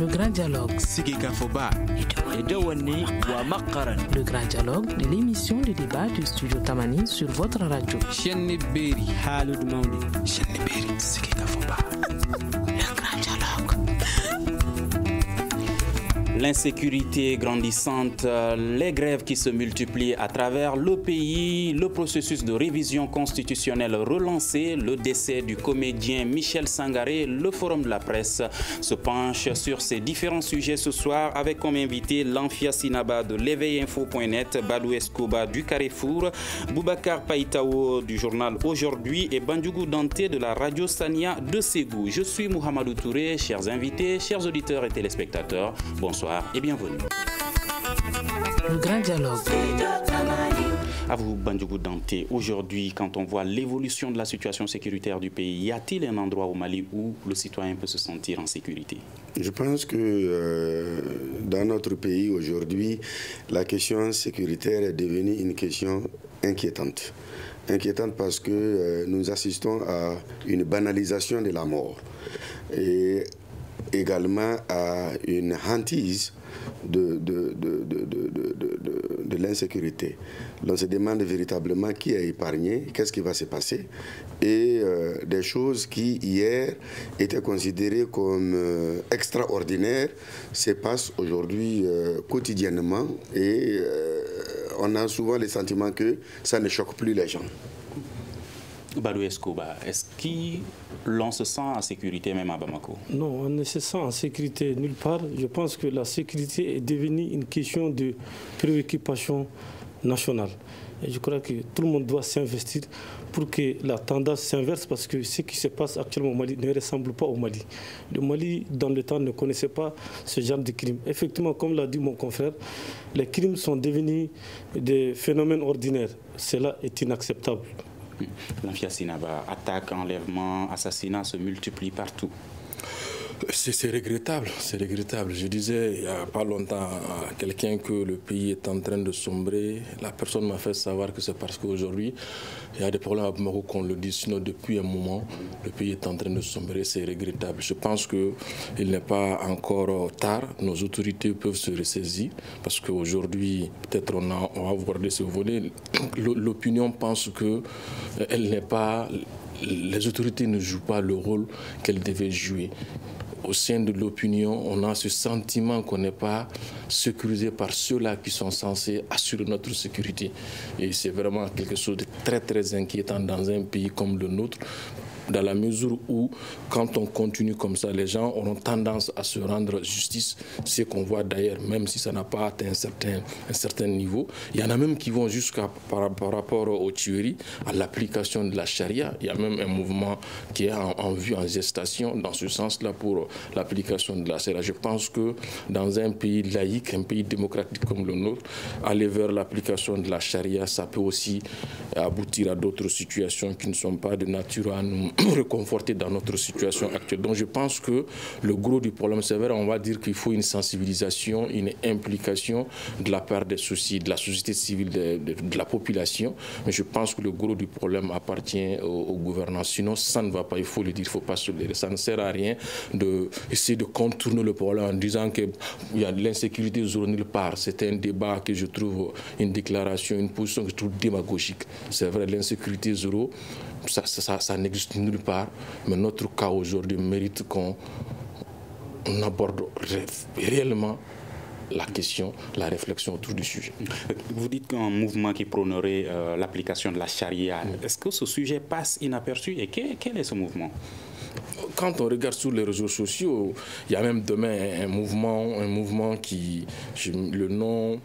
Le grand dialogue. Sigeka Foba. Le grand dialogue de l'émission de débat du studio Tamani sur votre radio. Chenni Beri. Halud Maudi. Chenni Beri. Sigeka Foba. Le grand dialogue. L'insécurité grandissante, les grèves qui se multiplient à travers le pays, le processus de révision constitutionnelle relancé, le décès du comédien Michel Sangaré, le forum de la presse se penche sur ces différents sujets ce soir avec comme invité Lamfia Sinaba de l'éveillinfo.net, Badou Escoba du Carrefour, Boubacar Païtao du journal Aujourd'hui et Bandjougou Dante de la radio Sania de Ségou. Je suis Mohamedou Touré, chers invités, chers auditeurs et téléspectateurs, bonsoir et bienvenue. Le grand dialogue. À vous, Bandjougou Dante. Aujourd'hui, quand on voit l'évolution de la situation sécuritaire du pays, y a-t-il un endroit au Mali où le citoyen peut se sentir en sécurité? Je pense que dans notre pays aujourd'hui, la question sécuritaire est devenue une question inquiétante. Inquiétante parce que nous assistons à une banalisation de la mort et également à une hantise de l'insécurité. On se demande véritablement qui est épargné, qu'est-ce qui va se passer. Et des choses qui, hier, étaient considérées comme extraordinaires se passent aujourd'hui quotidiennement. Et on a souvent le sentiment que ça ne choque plus les gens. Badou Escoba, est-ce l'on se sent en sécurité même à Bamako? Non, on ne se sent en sécurité nulle part. Je pense que la sécurité est devenue une question de préoccupation nationale. Et je crois que tout le monde doit s'investir pour que la tendance s'inverse parce que ce qui se passe actuellement au Mali ne ressemble pas au Mali. Le Mali, dans le temps, ne connaissait pas ce genre de crime. Effectivement, comme l'a dit mon confrère, les crimes sont devenus des phénomènes ordinaires. Cela est inacceptable. Lamfia Sinaba, attaques, enlèvements, assassinats se multiplient partout. C'est regrettable, c'est regrettable. Je disais il n'y a pas longtemps à quelqu'un que le pays est en train de sombrer. La personne m'a fait savoir que c'est parce qu'aujourd'hui, il y a des problèmes à Bamako qu'on le dit. Sinon, depuis un moment, le pays est en train de sombrer. C'est regrettable. Je pense qu'il n'est pas encore tard. Nos autorités peuvent se ressaisir parce qu'aujourd'hui, peut-être on va aborder ce volet. L'opinion pense qu'elle n'est pas... Les autorités ne jouent pas le rôle qu'elles devaient jouer. Au sein de l'opinion, on a ce sentiment qu'on n'est pas sécurisé par ceux-là qui sont censés assurer notre sécurité. Et c'est vraiment quelque chose de très, très inquiétant dans un pays comme le nôtre, dans la mesure où, quand on continue comme ça, les gens auront tendance à se rendre justice. Ce qu'on voit d'ailleurs, même si ça n'a pas atteint un certain niveau. Il y en a même qui vont jusqu'à, par rapport aux tueries, à l'application de la charia. Il y a même un mouvement qui est en vue, en gestation, dans ce sens-là, pour l'application de la charia. Je pense que dans un pays laïque, un pays démocratique comme le nôtre, aller vers l'application de la charia, ça peut aussi aboutir à d'autres situations qui ne sont pas de nature à nous reconforter dans notre situation actuelle. Donc je pense que le gros du problème, c'est vrai, on va dire qu'il faut une sensibilisation, une implication de la part des soucis, de la société civile, de la population. Mais je pense que le gros du problème appartient aux gouvernants. Sinon, ça ne va pas, il faut le dire, il ne faut pas se leurrer. Ça ne sert à rien d'essayer de contourner le problème en disant qu'il y a de l'insécurité zéro nulle part. C'est un débat que je trouve, une déclaration, une position que je trouve démagogique. C'est vrai, l'insécurité zéro, ça n'existe nulle part, mais notre cas aujourd'hui mérite qu'on aborde réellement la question, la réflexion autour du sujet. Vous dites qu'un mouvement qui prônerait l'application de la charia, est-ce que ce sujet passe inaperçu et quel est ce mouvement? Quand on regarde sur les réseaux sociaux, il y a même demain un mouvement qui, le nom...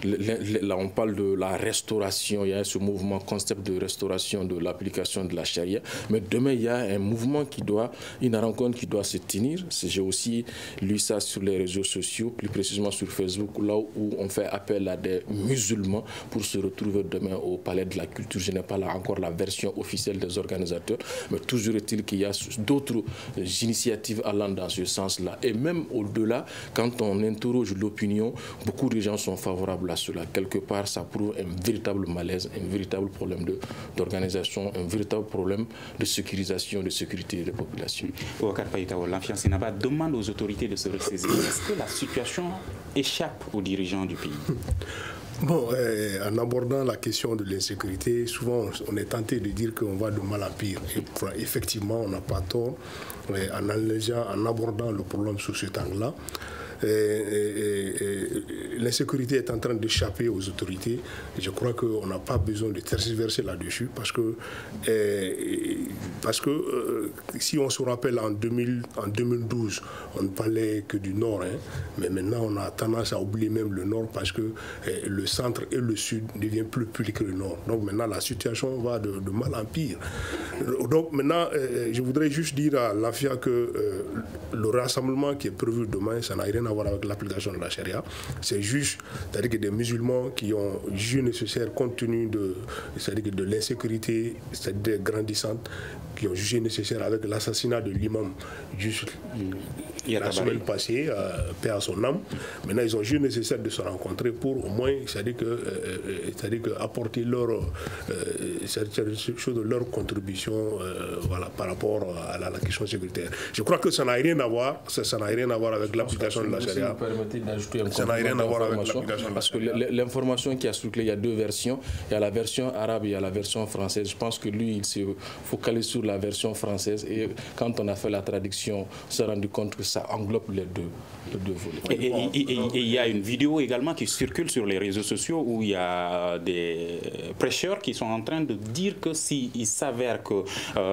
Là, on parle de la restauration. Il y a ce mouvement, concept de restauration de l'application de la charia. Mais demain, il y a un mouvement une rencontre qui doit se tenir. J'ai aussi lu ça sur les réseaux sociaux, plus précisément sur Facebook, là où on fait appel à des musulmans pour se retrouver demain au Palais de la Culture. Je n'ai pas là encore la version officielle des organisateurs, mais toujours est-il qu'il y a d'autres initiatives allant dans ce sens-là. Et même au-delà, quand on interroge l'opinion, beaucoup de gens sont favorables favorable à cela. Quelque part, ça prouve un véritable malaise, un véritable problème d'organisation, un véritable problème de sécurisation, de sécurité des populations. L'Amfian Sinaba demande aux autorités de se ressaisir. Est-ce que la situation échappe aux dirigeants du pays? Bon, en abordant la question de l'insécurité, souvent on est tenté de dire qu'on va de mal en pire. Et effectivement, on n'a pas tort en abordant le problème sous cet angle-là. L'insécurité est en train d'échapper aux autorités. Et je crois qu'on n'a pas besoin de tergiverser là-dessus parce que si on se rappelle en 2012, on ne parlait que du Nord, hein, mais maintenant on a tendance à oublier même le Nord parce que le centre et le Sud deviennent plus que le Nord. Donc maintenant la situation va de mal en pire. Donc maintenant, je voudrais juste dire à l'AFIA que le rassemblement qui est prévu demain, ça n'a rien à voir avec l'application de la charia. C'est juste, c'est-à-dire que des musulmans qui ont jugé nécessaire compte tenu de l'insécurité, c'est-à-dire grandissante, qui ont jugé nécessaire avec l'assassinat de l'imam juste la semaine passée, paix à son âme. Maintenant, ils ont jugé nécessaire de se rencontrer pour au moins, c'est-à-dire que apporter leur contribution voilà, par rapport à la question sécuritaire. Je crois que ça n'a rien à voir, avec l'application de la charia. Si vous permettez d'ajouter un ça n'a rien à voir avec l'application de la charia. Parce que l'information qui a circulé, il y a deux versions. Il y a la version arabe et il y a la version française. Je pense que lui, il se focalise sur la version française et quand on a fait la traduction, on s'est rendu compte que ça englobe les deux volets. Et il y a une vidéo également qui circule sur les réseaux sociaux où il y a des prêcheurs qui sont en train de dire que s'il s'avère que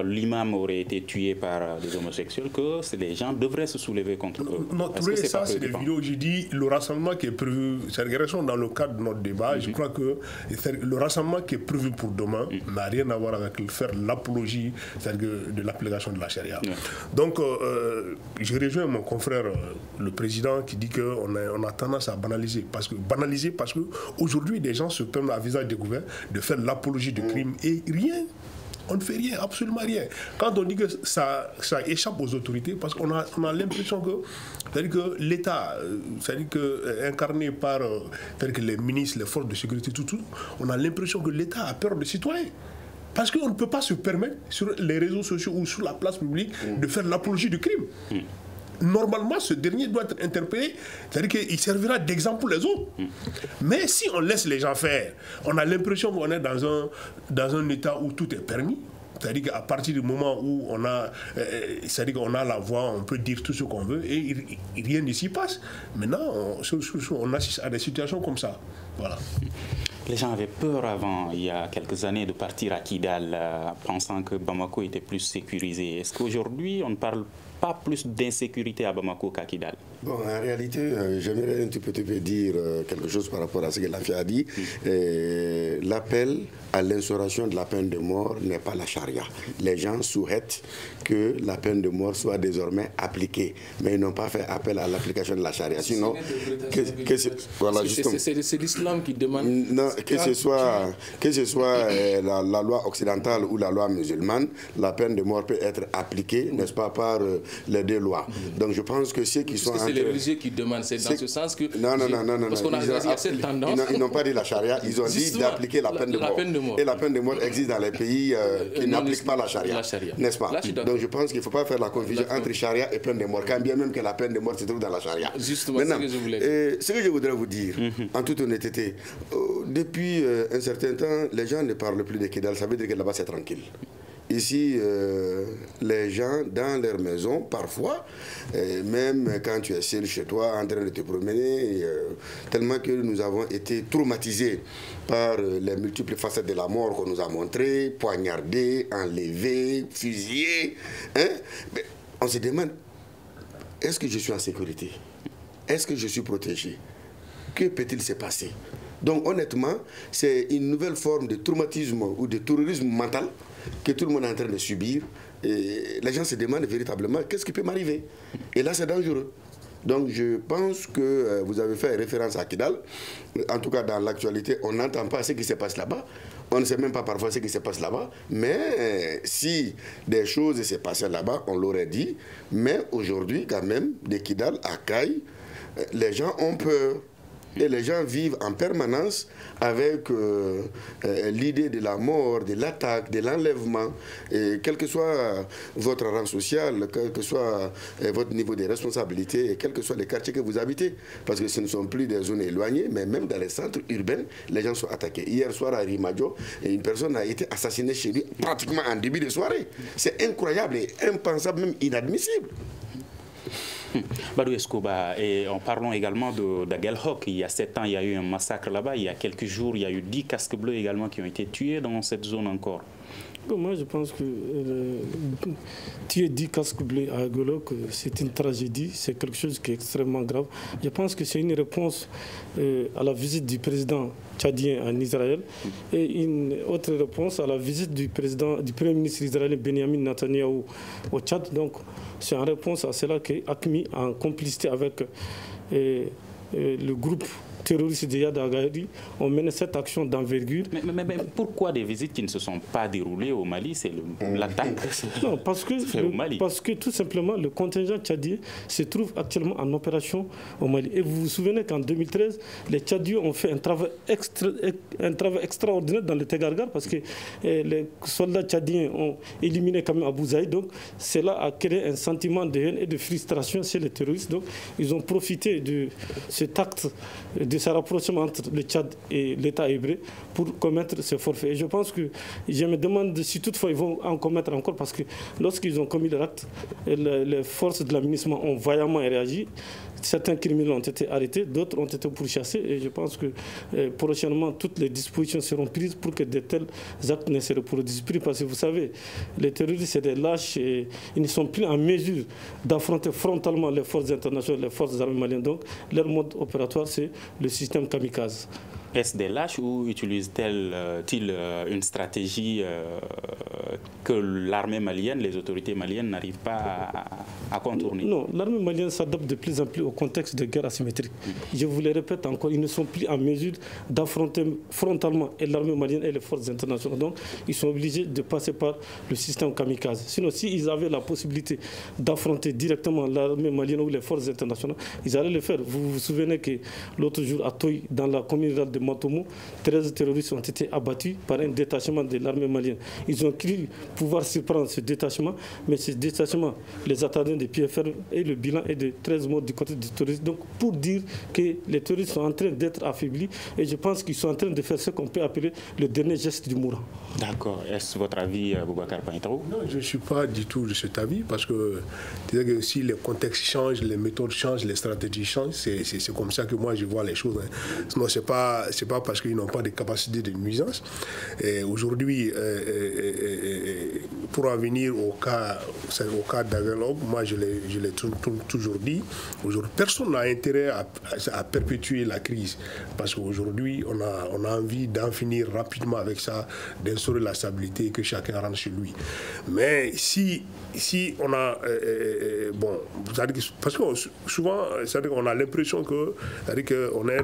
l'imam aurait été tué par des homosexuels, que les gens devraient se soulever contre eux. Non, tout ça, c'est des vidéos. J'ai dit le rassemblement qui est prévu, c'est dans le cadre de notre débat. Je crois que le rassemblement qui est prévu pour demain n'a rien à voir avec faire l'apologie de l'application de la charia. Donc, je rejoins mon confrère, le président, qui dit qu'on a tendance à banaliser. Parce que aujourd'hui, des gens se permettent à visage découvert de faire l'apologie de crimes et rien. On ne fait rien, absolument rien. Quand on dit que ça échappe aux autorités, parce qu'on a l'impression que l'État, incarné par les ministres, les forces de sécurité, tout, on a l'impression que l'État a peur des citoyens. Parce qu'on ne peut pas se permettre, sur les réseaux sociaux ou sur la place publique, de faire l'apologie du crime. Normalement, ce dernier doit être interpellé, c'est-à-dire qu'il servira d'exemple pour les autres. Mais si on laisse les gens faire, on a l'impression qu'on est dans un état où tout est permis. C'est-à-dire qu'à partir du moment où on a la voix, on peut dire tout ce qu'on veut et rien ne s'y passe. Maintenant, on assiste à des situations comme ça. Voilà. Les gens avaient peur avant, il y a quelques années, de partir à Kidal, pensant que Bamako était plus sécurisé. Est-ce qu'aujourd'hui, on ne parle pas plus d'insécurité à Bamako qu'à Kidal? Bon, en réalité, j'aimerais un petit peu dire quelque chose par rapport à ce que l'AFIA a dit. L'appel à l'instauration de la peine de mort n'est pas la charia. Les gens souhaitent que la peine de mort soit désormais appliquée, mais ils n'ont pas fait appel à l'application de la charia. Sinon, c'est l'islam qui demande. Non, que ce soit la loi occidentale ou la loi musulmane, la peine de mort peut être appliquée, n'est-ce pas, par les deux lois. Donc je pense que ceux qui sont... C'est les religieux qui demandent, c'est dans ce sens que... Non. Parce qu'on a cette tendance... Ils n'ont pas dit la charia, ils ont dit d'appliquer la peine de mort. Et la peine de mort existe dans les pays qui n'appliquent pas la charia. N'est-ce pas? Donc je pense qu'il ne faut pas faire la confusion entre charia et peine de mort, quand bien même que la peine de mort se trouve dans la charia. Justement, maintenant, ce que je voudrais vous dire, en toute honnêteté, depuis un certain temps, les gens ne parlent plus de Kidal, ça veut dire que là-bas c'est tranquille. Ici, les gens, dans leur maison, parfois, même quand tu es seul chez toi, en train de te promener, tellement que nous avons été traumatisés par les multiples facettes de la mort qu'on nous a montrées, poignardés, enlevés, fusillés. Hein? Mais on se demande, est-ce que je suis en sécurité? Est-ce que je suis protégé? Que peut-il se passer? Donc honnêtement, c'est une nouvelle forme de traumatisme ou de terrorisme mental que tout le monde est en train de subir. Et les gens se demandent véritablement qu'est-ce qui peut m'arriver. Et là, c'est dangereux. Donc je pense que vous avez fait référence à Kidal. En tout cas, dans l'actualité, on n'entend pas ce qui se passe là-bas. On ne sait même pas parfois ce qui se passe là-bas. Mais si des choses se passaient là-bas, on l'aurait dit. Mais aujourd'hui, quand même, de Kidal à Kaï, les gens ont peur. Et les gens vivent en permanence avec l'idée de la mort, de l'attaque, de l'enlèvement. Et quel que soit votre rang social, quel que soit votre niveau de responsabilité, et quels que soient les quartiers que vous habitez, parce que ce ne sont plus des zones éloignées, mais même dans les centres urbains, les gens sont attaqués. Hier soir à Rimadio, une personne a été assassinée chez lui pratiquement en début de soirée. C'est incroyable et impensable, même inadmissible. Badou Escoba, et en parlant également d'Aguelhok, il y a 7 ans, il y a eu un massacre là-bas. Il y a quelques jours, il y a eu 10 casques bleus également qui ont été tués dans cette zone encore. Moi, je pense que tuer 10 casques bleus à Aguelhok, c'est une tragédie, c'est quelque chose qui est extrêmement grave. Je pense que c'est une réponse à la visite du président tchadien en Israël et une autre réponse à la visite du Premier ministre israélien Benjamin Netanyahu au Tchad. Donc, c'est en réponse à cela qu'AQMI, en complicité avec le groupe terroristes de Yad Agari ont mené cette action d'envergure. Mais pourquoi des visites qui ne se sont pas déroulées au Mali? C'est l'attaque. Non, parce que tout simplement, le contingent tchadien se trouve actuellement en opération au Mali. Et vous vous souvenez qu'en 2013, les Tchadiens ont fait un travail extraordinaire dans le Tegargar parce que les soldats tchadiens ont éliminé quand même Abou Zaïd. Donc, cela a créé un sentiment de haine et de frustration chez les terroristes. Donc, ils ont profité de cet acte de ce rapprochement entre le Tchad et l'État hébreu pour commettre ce forfait. Et je pense que je me demande si toutefois ils vont en commettre encore parce que lorsqu'ils ont commis l'acte, les forces de l'aménagement ont vaillamment réagi. Certains criminels ont été arrêtés, d'autres ont été pourchassés et je pense que prochainement toutes les dispositions seront prises pour que de tels actes ne se reproduisent plus parce que vous savez, les terroristes c'est des lâches et ils ne sont plus en mesure d'affronter frontalement les forces internationales, les forces armées maliennes. Donc leur mode opératoire c'est le système kamikaze. Est-ce des lâches ou utilisent-ils une stratégie que l'armée malienne, les autorités maliennes n'arrivent pas à contourner? Non, l'armée malienne s'adapte de plus en plus au contexte de guerre asymétrique. Je vous le répète encore, ils ne sont plus en mesure d'affronter frontalement l'armée malienne et les forces internationales. Donc, ils sont obligés de passer par le système kamikaze. Sinon, s'ils avaient la possibilité d'affronter directement l'armée malienne ou les forces internationales, ils allaient le faire. Vous vous souvenez que l'autre jour à Toy, dans la commune rurale de Matomo, 13 terroristes ont été abattus par un détachement de l'armée malienne. Ils ont cru pouvoir surprendre ce détachement, mais ce détachement les attendait de pied ferme et le bilan est de 13 morts du côté des terroristes. Donc pour dire que les terroristes sont en train d'être affaiblis et je pense qu'ils sont en train de faire ce qu'on peut appeler le dernier geste du mourant. D'accord. Est-ce votre avis, Boubacar Paintrou? Non, je ne suis pas du tout de cet avis parce que si les contextes changent, les méthodes changent, les stratégies changent, c'est comme ça que moi je vois les choses. Sinon, c'est pas parce qu'ils n'ont pas de capacité de nuisance. Aujourd'hui, pour en venir au cas d'Aguelhok, moi je l'ai toujours dit, aujourd'hui personne n'a intérêt à perpétuer la crise parce qu'aujourd'hui on a envie d'en finir rapidement avec ça, d'instaurer la stabilité et que chacun rentre chez lui. Mais si on a parce que souvent on a l'impression que on est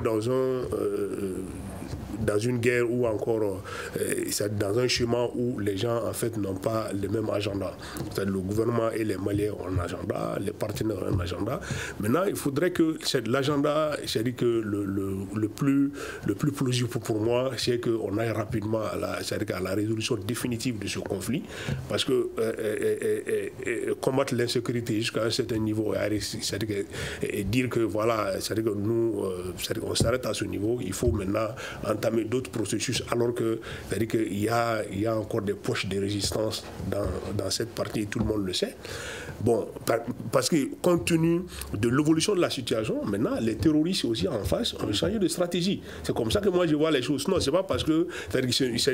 dans une guerre ou encore dans un chemin où les gens en fait n'ont pas le même agenda. Le gouvernement et les Maliens ont un agenda, les partenaires ont un agenda. Maintenant, il faudrait que l'agenda, c'est-à-dire que le plus plausible pour moi, c'est qu'on aille rapidement à la résolution définitive de ce conflit, parce que combattre l'insécurité jusqu'à un certain niveau, et dire que voilà, c'est-à-dire que nous, on s'arrête à ce niveau, il faut maintenant entamer d'autres processus, alors que c'est-à-dire qu'il y a encore des poches de résistance dans cette partie, tout le monde le sait. Bon, parce que compte tenu de l'évolution de la situation, maintenant, les terroristes aussi en face ont changé de stratégie. C'est comme ça que moi je vois les choses. Non, c'est pas parce que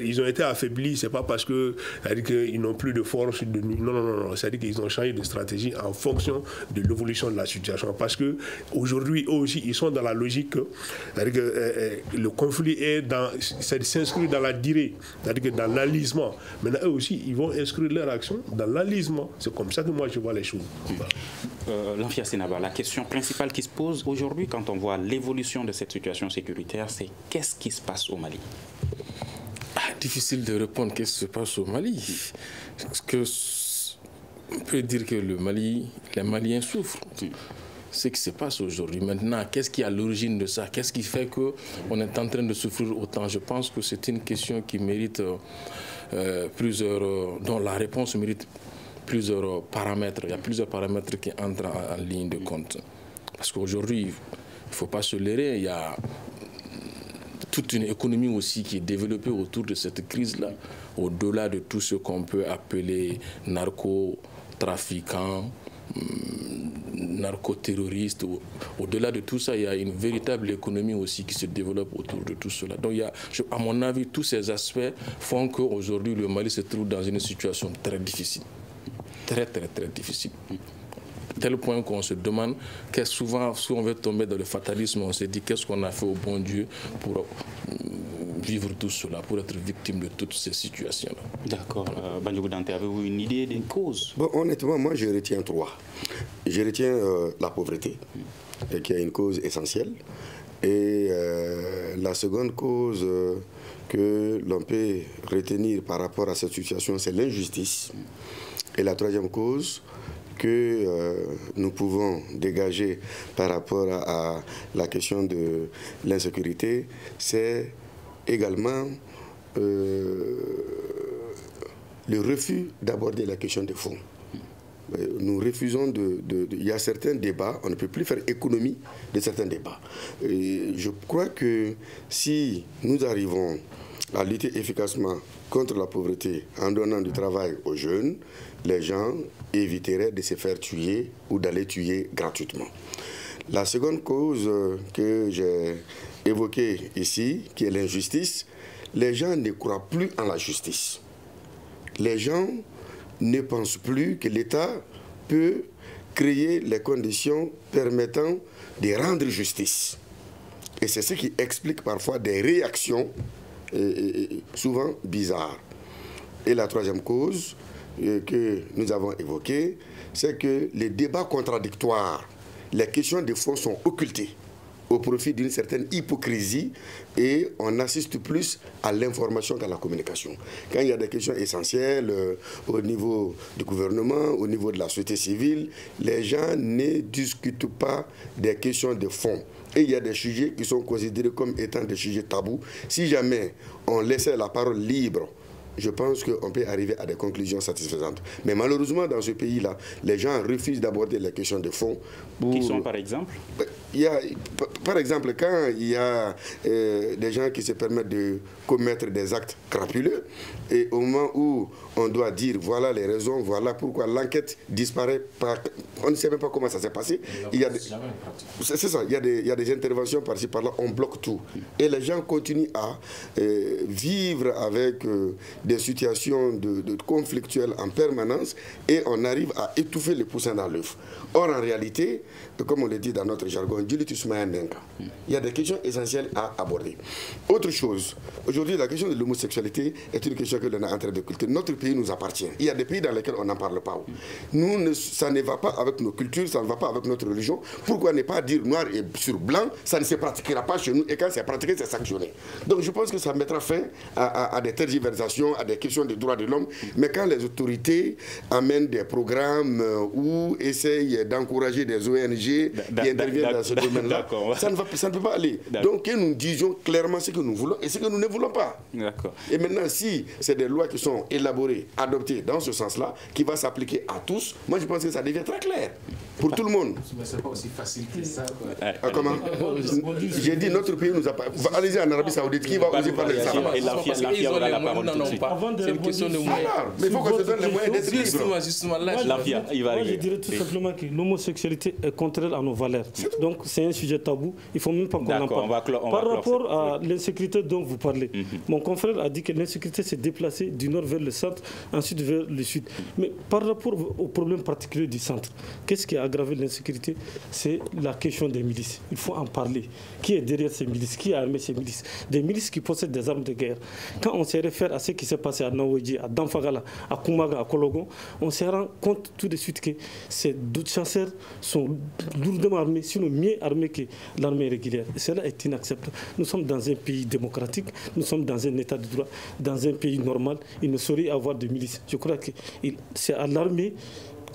ils ont été affaiblis, c'est pas parce que qu'ils n'ont plus de force. Non. C'est-à-dire qu'ils ont changé de stratégie en fonction de l'évolution de la situation. Parce que aujourd'hui, eux aussi, ils sont dans la logique c'est-à-dire que le conflit s'inscrit dans la durée, c'est-à-dire que dans l'enlisement. Maintenant, eux aussi, ils vont inscrire leur action dans l'enlisement. C'est comme ça que moi je vois les choses. Lamfia Senaba, la question principale qui se pose aujourd'hui quand on voit l'évolution de cette situation sécuritaire, c'est qu'est-ce qui se passe au Mali? Difficile de répondre qu'est-ce qui se passe au Mali. Parce que on peut dire que les Maliens souffrent. ce qui se passe aujourd'hui. Maintenant, qu'est-ce qui est à l'origine de ça? Qu'est-ce qui fait qu'on est en train de souffrir autant? Je pense que c'est une question qui mérite dont la réponse mérite plusieurs paramètres. Il y a plusieurs paramètres qui entrent en ligne de compte. Parce qu'aujourd'hui, il ne faut pas se leurrer, il y a toute une économie aussi qui est développée autour de cette crise-là, au-delà de tout ce qu'on peut appeler narcotrafiquants, narcoterroristes. Au-delà de tout ça, il y a une véritable économie aussi qui se développe autour de tout cela. Donc, à mon avis, tous ces aspects font qu'aujourd'hui, le Mali se trouve dans une situation très difficile. Très, très, très difficile. Tel point qu'on se demande, souvent, si on veut tomber dans le fatalisme, on se dit qu'est-ce qu'on a fait au bon Dieu pour vivre tout cela, pour être victime de toutes ces situations-là. D'accord. Bandiogo Dante, avez-vous une idée des causes? Bon, honnêtement, moi, je retiens 3. Je retiens la pauvreté, qui est une cause essentielle. Et la seconde cause que l'on peut retenir par rapport à cette situation, c'est l'injustice. Et la troisième cause que nous pouvons dégager par rapport à la question de l'insécurité, c'est également le refus d'aborder la question des fonds. Nous refusons il y a certains débats, on ne peut plus faire économie de certains débats. Et je crois que si nous arrivons à lutter efficacement contre la pauvreté en donnant du travail aux jeunes, les gens éviteraient de se faire tuer ou d'aller tuer gratuitement. La seconde cause que j'ai évoquée ici, qui est l'injustice, les gens ne croient plus en la justice. Les gens ne pensent plus que l'État peut créer les conditions permettant de rendre justice. Et c'est ce qui explique parfois des réactions souvent bizarres. Et la troisième cause que nous avons évoquée, c'est que les débats contradictoires, les questions de fond sont occultées au profit d'une certaine hypocrisie et on assiste plus à l'information qu'à la communication. Quand il y a des questions essentielles au niveau du gouvernement, au niveau de la société civile, les gens ne discutent pas des questions de fond. Et il y a des sujets qui sont considérés comme étant des sujets tabous. Si jamais on laissait la parole libre, je pense qu'on peut arriver à des conclusions satisfaisantes. Mais malheureusement, dans ce pays-là, les gens refusent d'aborder les questions de fond. Qui sont par exemple? Par exemple, quand il y a des gens qui se permettent de commettre des actes crapuleux, et au moment où on doit dire voilà les raisons, voilà pourquoi l'enquête disparaît, on ne sait même pas comment ça s'est passé. C'est ça, il y a des interventions par-ci par-là, on bloque tout. Et les gens continuent à vivre avec des situations de conflictuelles en permanence et on arrive à étouffer les poussins dans l'œuf. Or, en réalité, comme on le dit dans notre jargon, il y a des questions essentielles à aborder. Autre chose, aujourd'hui, la question de l'homosexualité est une question que l'on est en train de cultiver. Notre pays nous appartient. Il y a des pays dans lesquels on n'en parle pas. Nous, ça ne va pas avec nos cultures, ça ne va pas avec notre religion. Pourquoi ne pas dire noir et sur blanc, ça ne se pratiquera pas chez nous et quand c'est pratiqué, c'est sanctionné. Donc je pense que ça mettra fin à des tergiversations, à des questions de droits de l'homme. Mais quand les autorités amènent des programmes ou essayent d'encourager des ONG qui interviennent dans ce domaine-là, ça ne peut pas aller. Donc que nous disions clairement ce que nous voulons et ce que nous ne voulons pas. Et maintenant, si c'est des lois qui sont élaborées, adoptées dans ce sens-là, qui va s'appliquer à tous, moi je pense que ça devient très clair pour tout le monde. Mais c'est pas aussi facile que ça. Comment? J'ai dit notre pays nous a pas. Allez-y en Arabie Saoudite, qui va oser parler de ça? Et la FIA aura la parole tout de suite. C'est une question de moyens. Mais il faut qu'on se donne les moyens d'être libre. Justement, là, la FIA, il va arriver. Je dirais tout simplement que l'homosexualité est contraire à nos valeurs. Donc c'est un sujet tabou, il ne faut même pas qu'on en parle. Par rapport à l'insécurité dont vous parlez, mon confrère a dit que l'insécurité s'est déplacée du nord vers le centre, ensuite vers le sud. Mais par rapport au problème particulier du centre, qu'est-ce qui a aggravé l'insécurité? C'est la question des milices. Il faut en parler. Qui est derrière ces milices? Qui a armé ces milices? Des milices qui possèdent des armes de guerre. Quand on se réfère à ce qui s'est passé à Naouedji, à Danfagala, à Koumaga, à Kologon, on se rend compte tout de suite que ces deux chasseurs sont lourdement armés, sinon mieux armés que l'armée régulière. Et cela est inacceptable. Nous sommes dans un pays démocratique, nous sommes dans un état de droit, dans un pays normal. Il ne saurait y avoir de milices. Je crois que c'est à l'armée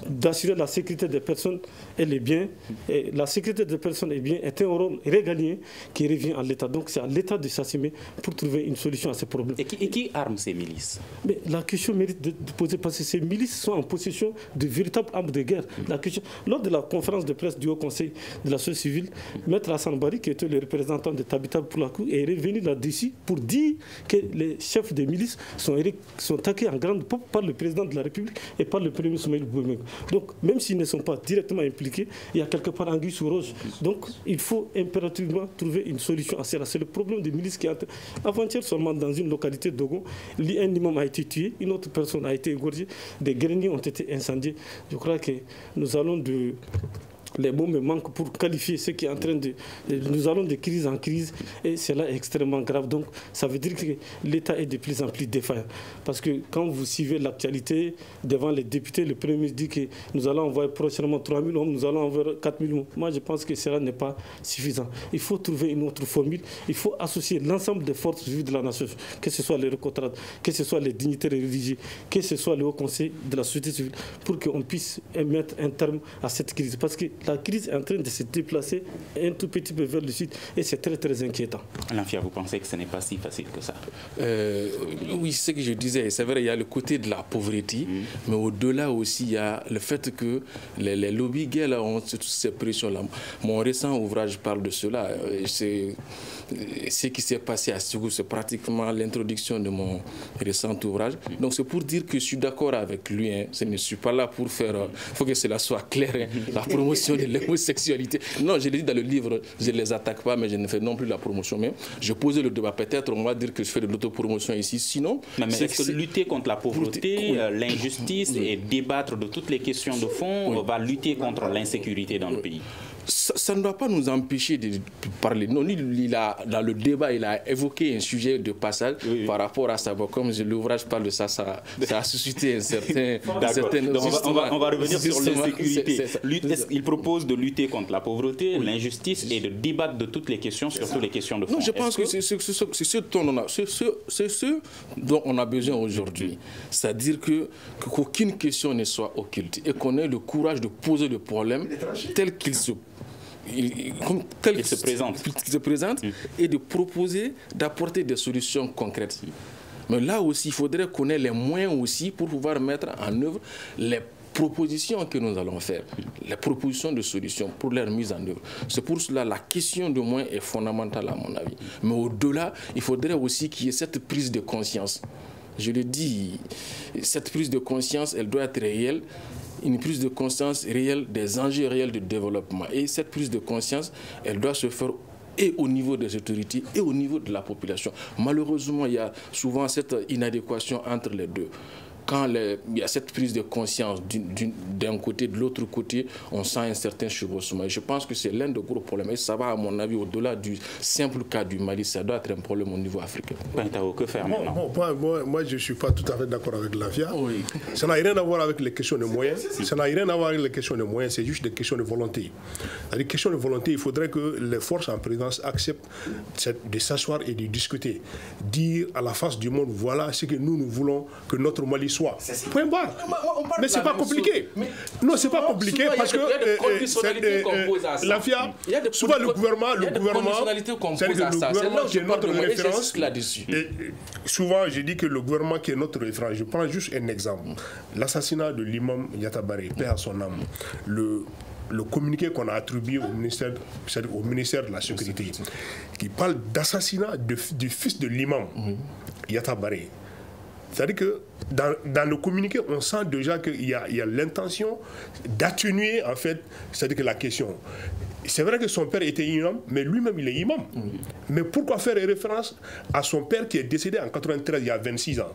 d'assurer la sécurité des personnes et les biens. Et la sécurité des personnes et biens est un rôle régalien qui revient à l'État. Donc c'est à l'État de s'assumer pour trouver une solution à ces problèmes. Et qui arme ces milices? Mais la question mérite de poser parce que ces milices sont en possession de véritables armes de guerre. La question, lors de la conférence de presse du Haut Conseil de la société civile, Maître Hassan Bari, qui était le représentant de Tabita pour la Cour, est revenu là-dessus pour dire que les chefs des milices sont attaqués en grande pompe par le président de la République et par le premier ministre Soumaïl Boumégo. Donc, même s'ils ne sont pas directement impliqués, il y a quelque part anguille sous roche. Donc, il faut impérativement trouver une solution à cela. C'est le problème des milices qui a... Avant-hier seulement, dans une localité d'Ogo, un imam a été tué, une autre personne a été égorgée, des greniers ont été incendiés. Je crois que nous allons de... Les mots me manquent pour qualifier ce qui est en train de... Nous allons de crise en crise et cela est extrêmement grave. Donc ça veut dire que l'État est de plus en plus défaillant. Parce que quand vous suivez l'actualité, devant les députés, le Premier ministre dit que nous allons envoyer prochainement 3 000 hommes, nous allons envoyer 4 000 hommes. Moi je pense que cela n'est pas suffisant. Il faut trouver une autre formule. Il faut associer l'ensemble des forces vives de la nation, que ce soit les recotrates, que ce soit les dignitaires religieux, que ce soit le Haut Conseil de la société civile, pour qu'on puisse mettre un terme à cette crise. Parce que la crise est en train de se déplacer un tout petit peu vers le sud et c'est très très inquiétant. Lanfia, vous pensez que ce n'est pas si facile que ça? Oui, c'est ce que je disais. C'est vrai, il y a le côté de la pauvreté, mais au-delà aussi, il y a le fait que les lobbies gays ont toutes ces pressions-là. Mon récent ouvrage parle de cela. C'est ce qui s'est passé à Ségou, c'est pratiquement l'introduction de mon récent ouvrage. Donc c'est pour dire que je suis d'accord avec lui. Hein. Je ne suis pas là pour faire... Il faut que cela soit clair. Hein. La promotion de l'homosexualité. Non, je l'ai dit dans le livre, je ne les attaque pas, mais je ne fais non plus la promotion. Mais je posais le débat. Peut-être on va dire que je fais de l'autopromotion ici. Sinon... Mais est-ce que lutter contre la pauvreté, l'injustice et débattre de toutes les questions de fond va lutter contre l'insécurité dans le pays? Ça ne doit pas nous empêcher de parler. Non, dans le débat, il a évoqué un sujet de passage par rapport à ça. Bon, comme l'ouvrage parle de ça, ça a suscité un certain... on va revenir sur l'insécurité. Il propose de lutter contre la pauvreté, l'injustice et de débattre de toutes les questions, surtout les questions de fond. Non, je pense que c'est ce dont on a besoin aujourd'hui. C'est-à-dire qu'aucune question ne soit occulte et qu'on ait le courage de poser le problème tel qu'il se présente et de proposer, d'apporter des solutions concrètes. Mais là aussi, il faudrait qu'on ait les moyens aussi pour pouvoir mettre en œuvre les propositions que nous allons faire, les propositions de solutions pour leur mise en œuvre. C'est pour cela la question de moyens est fondamentale à mon avis. Mais au-delà, il faudrait aussi qu'il y ait cette prise de conscience. Je le dis, cette prise de conscience, elle doit être réelle. Une prise de conscience réelle des enjeux réels de développement. Et cette prise de conscience, elle doit se faire et au niveau des autorités et au niveau de la population. Malheureusement, il y a souvent cette inadéquation entre les deux. Quand il y a cette prise de conscience d'un côté, de l'autre côté, on sent un certain chevauchement. Je pense que c'est l'un des gros problèmes. Et ça va, à mon avis, au-delà du simple cas du Mali. Ça doit être un problème au niveau africain. Que faire maintenant? Moi, je ne suis pas tout à fait d'accord avec Lanfia. Oui. Ça n'a rien à voir avec les questions de moyens. Ça n'a rien à voir avec les questions de moyens. C'est juste des questions de volonté. Dans les questions de volonté, il faudrait que les forces en présence acceptent de s'asseoir et de discuter. Dire à la face du monde, voilà ce que nous voulons que notre Mali soit. Point barre. Mais c'est pas compliqué. Non, c'est pas compliqué parce que Lanfia, souvent le gouvernement, qui est notre référence. Souvent, je dis que le gouvernement qui est notre référence. Je prends juste un exemple. L'assassinat de l'imam Yatta Baré, paix à son âme. Le communiqué qu'on a attribué au ministère de la Sécurité, qui parle d'assassinat du fils de l'imam Yatta Baré. C'est-à-dire que dans le communiqué, on sent déjà qu'il y a l'intention d'atténuer, en fait, c'est-à-dire que la question. C'est vrai que son père était imam, mais lui-même, il est imam. Mais pourquoi faire référence à son père qui est décédé en 93, il y a 26 ans?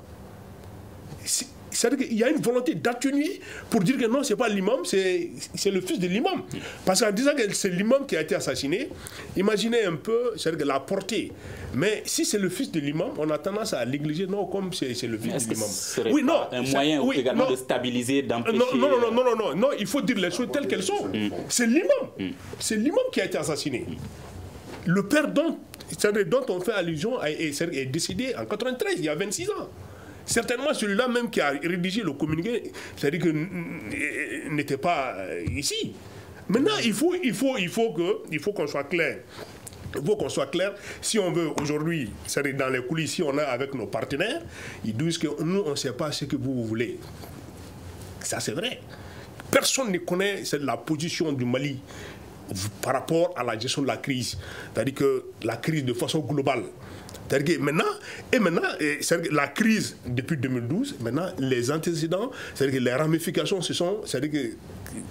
C'est-à-dire qu'il y a une volonté d'atténuer pour dire que non, ce n'est pas l'imam, c'est le fils de l'imam. Parce qu'en disant que c'est l'imam qui a été assassiné, imaginez un peu la portée. Mais si c'est le fils de l'imam, on a tendance à négliger, non, comme c'est le fils de l'imam. Oui, non. Un moyen également de stabiliser, d'empêcher... Non, il faut dire les choses telles qu'elles sont. C'est l'imam. C'est l'imam qui a été assassiné. Le père dont on fait allusion est décédé en 93, il y a 26 ans. Certainement, celui-là même qui a rédigé le communiqué, c'est-à-dire que n'était pas ici. Maintenant, il faut qu'on soit clair. Il faut qu'on soit clair. Si on veut aujourd'hui, c'est-à-dire dans les coulisses, si on est avec nos partenaires, ils disent que nous, on ne sait pas ce que vous voulez. Ça, c'est vrai. Personne ne connaît la position du Mali par rapport à la gestion de la crise. C'est-à-dire que la crise de façon globale. C'est-à-dire que maintenant, la crise depuis 2012, maintenant, les antécédents, c'est-à-dire que les ramifications, c'est-à-dire que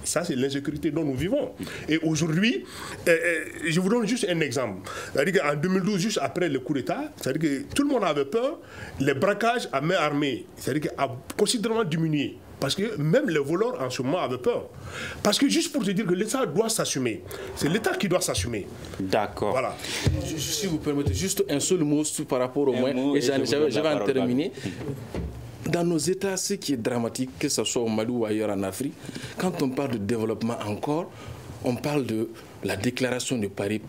ça, c'est l'insécurité dont nous vivons. Et aujourd'hui, je vous donne juste un exemple. C'est-à-dire qu'en 2012, juste après le coup d'État, c'est-à-dire que tout le monde avait peur, les braquages à main armée, c'est-à-dire qu'il a considérablement diminué. Parce que même les voleurs en ce moment avaient peur. Parce que juste pour te dire que l'État doit s'assumer. C'est l'État qui doit s'assumer. D'accord. Voilà. Si vous permettez, juste un seul mot par rapport au moins, et je vais en terminer. Dans nos États, ce qui est dramatique, que ce soit au Mali ou ailleurs en Afrique, quand on parle de développement encore, on parle de la déclaration de Paris,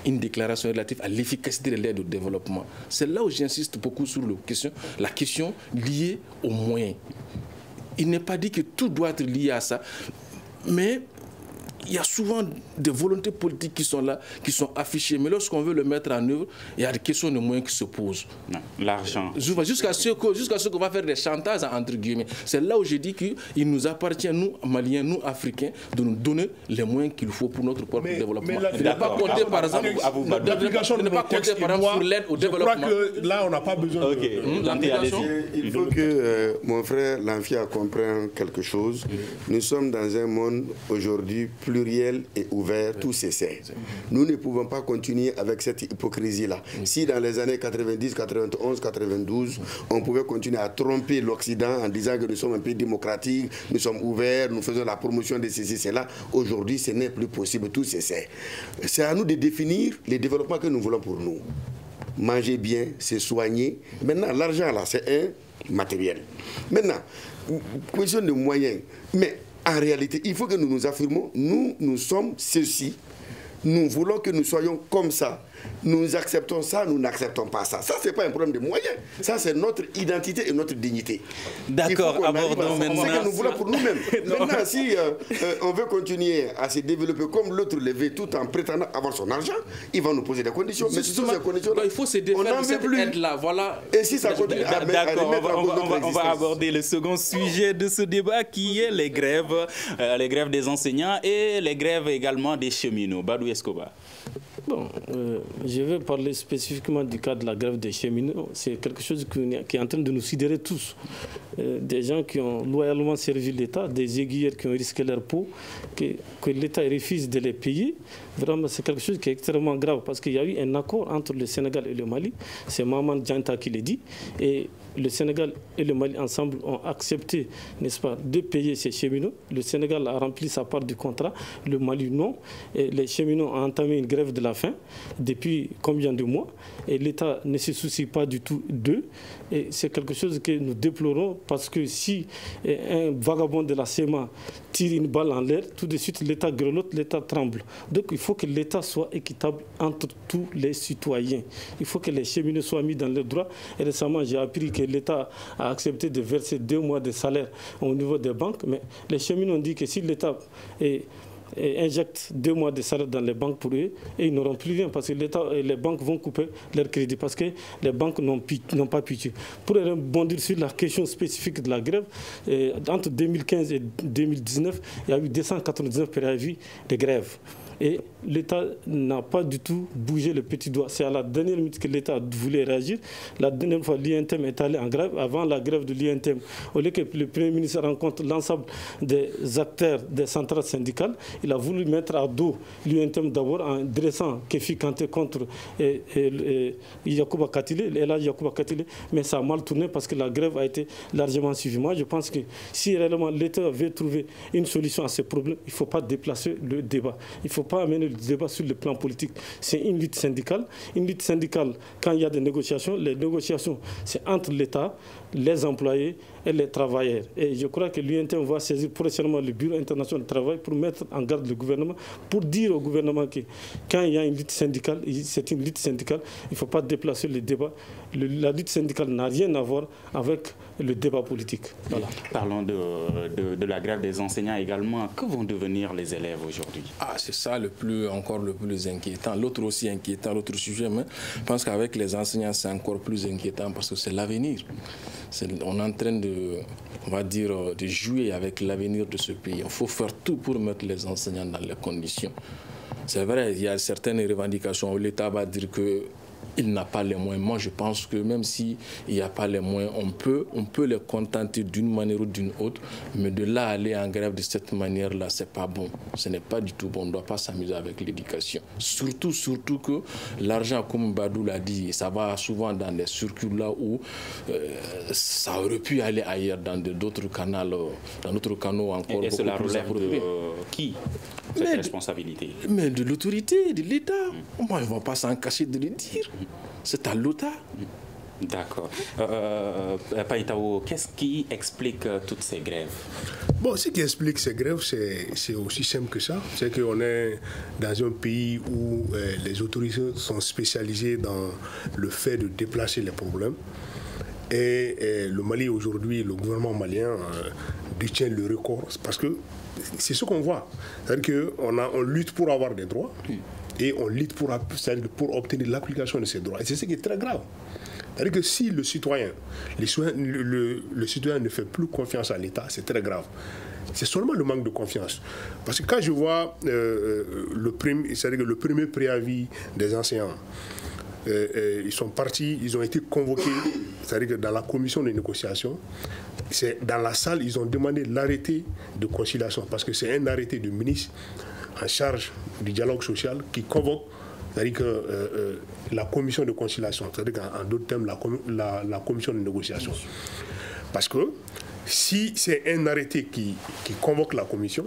une déclaration relative à l'efficacité de l'aide au développement. C'est là où j'insiste beaucoup sur la question liée aux moyens. Il n'est pas dit que tout doit être lié à ça, mais il y a souvent des volontés politiques qui sont là, qui sont affichées. Mais lorsqu'on veut le mettre en œuvre, il y a des questions de moyens qui se posent. L'argent. Jusqu'à ce qu'on va faire des chantages, entre guillemets. C'est là où je dis qu'il nous appartient, nous, Maliens, nous, Africains, de nous donner les moyens qu'il faut pour notre propre développement. Ne pas compter, par exemple, sur l'aide au développement. Je crois que là, on n'a pas besoin de... Il faut que mon frère Lanfia comprenne quelque chose. Nous sommes dans un monde aujourd'hui pluriel et ouvert, tout s'essaie. Nous ne pouvons pas continuer avec cette hypocrisie-là. Si dans les années 90, 91, 92, on pouvait continuer à tromper l'Occident en disant que nous sommes un pays démocratique, nous sommes ouverts, nous faisons la promotion de ceci, cela, aujourd'hui ce n'est plus possible, tout s'essaie. C'est à nous de définir les développements que nous voulons pour nous. Manger bien, se soigner. Maintenant, l'argent là, c'est un matériel. Maintenant, question de moyens. Mais en réalité, il faut que nous nous affirmons, nous sommes ceci. Nous voulons que nous soyons comme ça. Nous acceptons ça, nous n'acceptons pas ça. Ça, ce n'est pas un problème de moyens. Ça, c'est notre identité et notre dignité. D'accord, abordons maintenant. C'est ce que nous voulons pour nous-mêmes. Maintenant, si on veut continuer à se développer comme l'autre le veut tout en prétendant avoir son argent, il va nous poser des conditions. Mais sur ces conditions-là, il faut se défaire de cette aide-là. Voilà. Et si ça continue à D'accord, on va aborder le second sujet de ce débat qui est les grèves des enseignants et les grèves également des cheminots. Badou Escobar. Bon, je vais parler spécifiquement du cas de la grève des cheminots. C'est quelque chose qui est en train de nous sidérer tous. Des gens qui ont loyalement servi l'État, des aiguilleurs qui ont risqué leur peau, que l'État refuse de les payer. Vraiment, c'est quelque chose qui est extrêmement grave parce qu'il y a eu un accord entre le Sénégal et le Mali. C'est Maman Dianta qui l'a dit. Et le Sénégal et le Mali ensemble ont accepté, n'est-ce pas, de payer ces cheminots. Le Sénégal a rempli sa part du contrat, le Mali non. Et les cheminots ont entamé une grève de la faim depuis combien de mois. Et l'État ne se soucie pas du tout d'eux. Et c'est quelque chose que nous déplorons parce que si un vagabond de la SEMA tire une balle en l'air, tout de suite l'État grelotte, l'État tremble. Donc il faut que l'État soit équitable entre tous les citoyens. Il faut que les cheminots soient mis dans leurs droits. Et récemment, j'ai appris que l'État a accepté de verser 2 mois de salaire au niveau des banques. Mais les cheminots ont dit que si l'État injecte 2 mois de salaire dans les banques pour eux, et ils n'auront plus rien parce que l'État et les banques vont couper leur crédit parce que les banques n'ont pas pitié. Pour rebondir sur la question spécifique de la grève, entre 2015 et 2019, il y a eu 299 préavis de grève. Et l'État n'a pas du tout bougé le petit doigt. C'est à la dernière minute que l'État voulait réagir. La dernière fois, l'INTEM est allé en grève. Avant la grève de l'INTEM, au lieu que le Premier ministre rencontre l'ensemble des acteurs des centrales syndicales, il a voulu mettre à dos l'INTEM d'abord en dressant Kefi Kanté contre Yacouba Katile, mais ça a mal tourné parce que la grève a été largement suivie. Moi, je pense que si réellement l'État veut trouver une solution à ces problèmes, il ne faut pas déplacer le débat. Il ne faut pas amener le débat sur le plan politique. C'est une lutte syndicale. Une lutte syndicale, quand il y a des négociations, les négociations, c'est entre l'État, les employés et les travailleurs. Et je crois que l'UNTM va saisir prochainement le Bureau international du travail pour mettre en garde le gouvernement, pour dire au gouvernement que quand il y a une lutte syndicale, c'est une lutte syndicale, il ne faut pas déplacer le débat. La lutte syndicale n'a rien à voir avec le débat politique. Voilà. Parlons de la grève des enseignants également. Que vont devenir les élèves aujourd'hui? C'est ça encore le plus inquiétant. L'autre aussi inquiétant, l'autre sujet, mais je pense qu'avec les enseignants, c'est encore plus inquiétant parce que c'est l'avenir. On est en train de jouer avec l'avenir de ce pays. Il faut faire tout pour mettre les enseignants dans les conditions. C'est vrai, il y a certaines revendications où l'État va dire qu'il n'a pas les moyens. Moi, je pense que même s'il n'y a pas les moyens, on peut les contenter d'une manière ou d'une autre, mais de là aller en grève de cette manière-là, c'est pas bon. Ce n'est pas du tout bon. On ne doit pas s'amuser avec l'éducation. Surtout que l'argent, comme Badou l'a dit, ça va souvent dans des circuits là où ça aurait pu aller ailleurs, dans d'autres canaux, encore. Et cela relève de qui, cette responsabilité? Mais de l'autorité, de l'État. Moi, ils ne vont pas s'en cacher de le dire. C'est à l'État. D'accord. Païtao, qu'est-ce qui explique toutes ces grèves? Bon, ce qui explique ces grèves, c'est aussi simple que ça. C'est qu'on est dans un pays où les autorités sont spécialisées dans le fait de déplacer les problèmes. Et le Mali aujourd'hui, le gouvernement malien détient le record. Parce que c'est ce qu'on voit. C'est-à-dire qu'on lutte pour avoir des droits. Et on lutte pour obtenir l'application de ces droits. Et c'est ce qui est très grave. C'est-à-dire que si le citoyen ne fait plus confiance à l'État, c'est très grave. C'est seulement le manque de confiance. Parce que quand je vois le premier préavis des enseignants, ils sont partis, ils ont été convoqués, c'est-à-dire que dans la commission de négociation, dans la salle, ils ont demandé l'arrêté de conciliation, parce que c'est un arrêté du ministre en charge du dialogue social qui convoque, c'est-à-dire que la commission de conciliation, c'est-à-dire qu'en d'autres termes, la commission de négociation. Parce que si c'est un arrêté qui convoque la commission,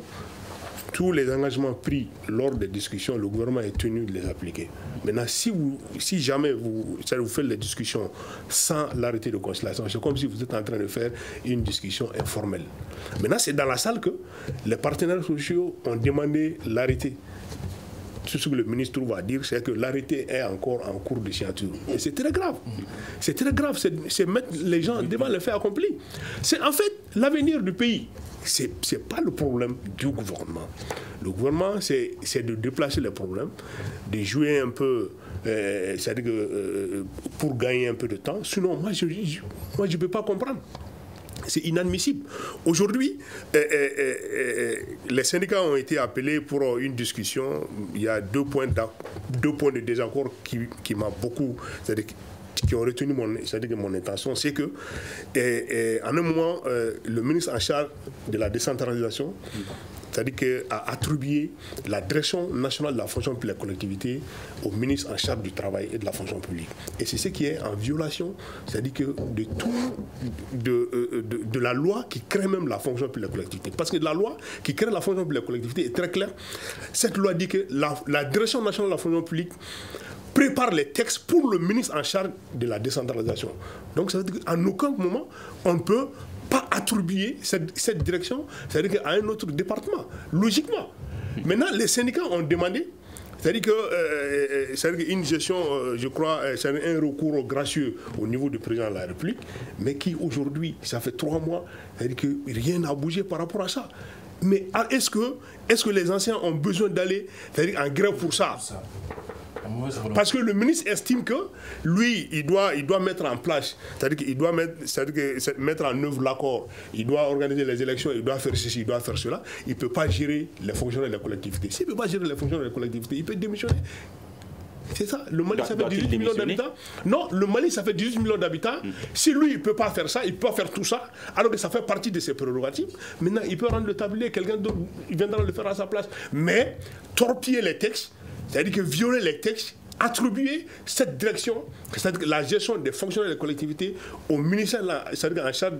tous les engagements pris lors des discussions, le gouvernement est tenu de les appliquer. Maintenant, si jamais vous faites les discussions sans l'arrêté de conciliation, c'est comme si vous êtes en train de faire une discussion informelle. Maintenant, c'est dans la salle que les partenaires sociaux ont demandé l'arrêté. Tout ce que le ministre va dire, c'est que l'arrêté est encore en cours de signature. Et c'est très grave. C'est très grave, c'est mettre les gens devant les faits accomplis. C'est en fait l'avenir du pays. Ce n'est pas le problème du gouvernement. Le gouvernement, c'est de déplacer les problèmes, de jouer un peu, c'est-à-dire pour gagner un peu de temps. Sinon, moi, je ne peux pas comprendre. C'est inadmissible. Aujourd'hui, les syndicats ont été appelés pour une discussion. Il y a deux points de désaccord qui m'ont beaucoup... qui ont retenu mon intention, c'est que en un moment, le ministre en charge de la décentralisation, c'est-à-dire a attribué la direction nationale de la fonction publique et de la collectivité au ministre en charge du travail et de la fonction publique. Et c'est ce qui est en violation, c'est-à-dire que de la loi qui crée même la fonction publique et de la collectivité. Parce que la loi qui crée la fonction publique et de la collectivité est très claire. Cette loi dit que la direction nationale de la fonction publique prépare les textes pour le ministre en charge de la décentralisation. Donc ça veut dire qu'en aucun moment, on ne peut pas attribuer cette direction, c'est-à-dire qu'à un autre département, logiquement. Maintenant, les syndicats ont demandé, c'est-à-dire qu'une gestion, je crois, c'est un recours gracieux au niveau du président de la République, mais qui aujourd'hui, ça fait 3 mois, c'est-à-dire que rien n'a bougé par rapport à ça. Mais est-ce que les anciens ont besoin d'aller en grève pour ça? Parce que le ministre estime que lui, il doit mettre en place, c'est-à-dire qu'il doit mettre en œuvre l'accord, il doit organiser les élections, il doit faire ceci, il doit faire cela. Il ne peut pas gérer les fonctionnaires de la collectivité. S'il ne peut pas gérer les fonctionnaires de la collectivité, il peut démissionner. C'est ça. Le Mali, ça fait 18 millions d'habitants. Non, le Mali, ça fait 18 millions d'habitants. Si lui, il ne peut pas faire ça, il peut pas faire tout ça, alors que ça fait partie de ses prérogatives. Maintenant, il peut rendre le tablier, quelqu'un d'autre viendra le faire à sa place. Mais torpiller les textes, c'est-à-dire que violer les textes attribuer cette direction, c'est-à-dire la gestion des fonctionnaires des collectivités au ministère, c'est-à-dire en charge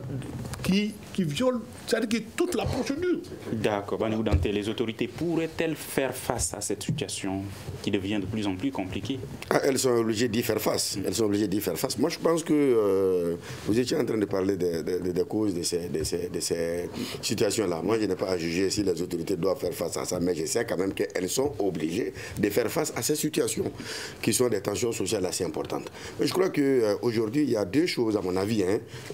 qui viole, c'est-à-dire que toute la procédure. D'accord. Banibou Danté, les autorités pourraient-elles faire face à cette situation qui devient de plus en plus compliquée? Elles sont obligées d'y faire face. Elles sont obligées d'y faire face. Moi, je pense que vous étiez en train de parler des causes de ces situations-là. Moi, je n'ai pas à juger si les autorités doivent faire face à ça, mais je sais quand même qu'elles sont obligées de faire face à ces situations qui sont des tensions sociales assez importantes. Mais je crois qu'aujourd'hui, il y a deux choses, à mon avis,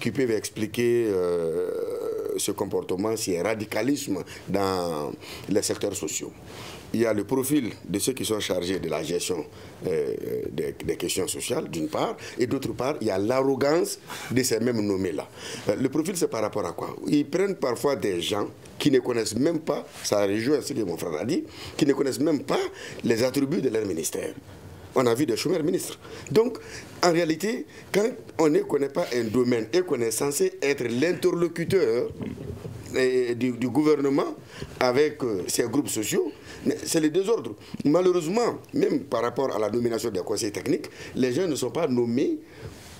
qui peuvent expliquer ce comportement, ce radicalisme dans les secteurs sociaux. Il y a le profil de ceux qui sont chargés de la gestion des questions sociales, d'une part, et d'autre part, il y a l'arrogance de ces mêmes nommés-là. Le profil, c'est par rapport à quoi? Ils prennent parfois des gens qui ne connaissent même pas, ça rejoint ce que mon frère a dit, qui ne connaissent même pas les attributs de leur ministère. On a vu des chômeurs ministres. Donc, en réalité, quand on ne connaît pas un domaine et qu'on est censé être l'interlocuteur du gouvernement avec ces groupes sociaux, c'est le désordre. Malheureusement, même par rapport à la nomination des conseils techniques, les gens ne sont pas nommés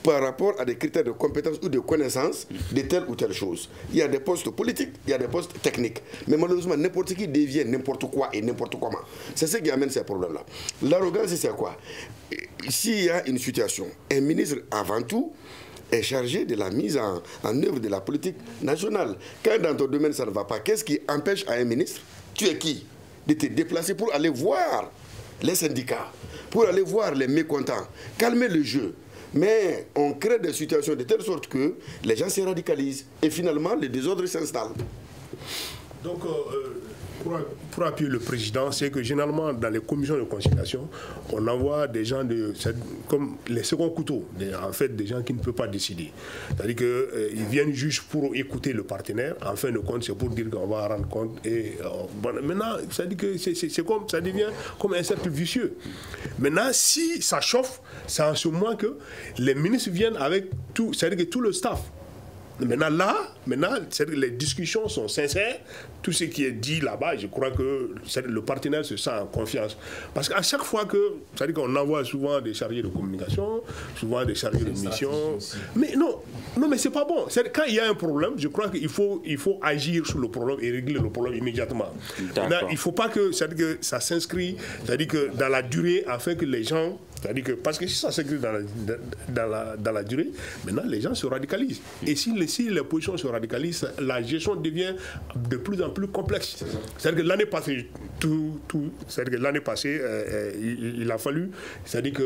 par rapport à des critères de compétence ou de connaissance de telle ou telle chose. Il y a des postes politiques, il y a des postes techniques. Mais malheureusement, n'importe qui devient n'importe quoi et n'importe comment. C'est ce qui amène ces problèmes-là. L'arrogance, c'est quoi? S'il y a une situation, un ministre, avant tout, est chargé de la mise en œuvre de la politique nationale. Quand dans ton domaine ça ne va pas, qu'est-ce qui empêche à un ministre, tu es qui, de te déplacer pour aller voir les syndicats, pour aller voir les mécontents, calmer le jeu? Mais on crée des situations de telle sorte que les gens se radicalisent et finalement le désordre s'installe. Donc, pour appuyer le président, c'est que généralement dans les commissions de conciliation, on envoie des gens comme les seconds couteaux, en fait des gens qui ne peuvent pas décider. C'est-à-dire qu'ils viennent juste pour écouter le partenaire, en fin de compte c'est pour dire qu'on va rendre compte. Et maintenant, c'est-à-dire que ça devient comme un cercle vicieux. Maintenant, si ça chauffe, c'est en ce moment que les ministres viennent avec tout, c'est-à-dire que tout le staff. Maintenant, les discussions sont sincères. Tout ce qui est dit là-bas, je crois que le partenaire se sent en confiance. Parce qu'à chaque fois c'est-à-dire qu'on envoie souvent des chargés de communication, souvent des chargés de mission. Mais non, mais c'est pas bon. Quand il y a un problème, je crois qu'il faut agir sur le problème et régler le problème immédiatement. Maintenant, il ne faut pas que ça s'inscrit, c'est-à-dire que dans la durée, afin que les gens, c'est-à-dire que parce que si ça s'inscrit dans la durée, maintenant les gens se radicalisent. Et si les positions se radicalisent, la gestion devient de plus en plus complexe. C'est-à-dire que l'année passée, il a fallu, c'est-à-dire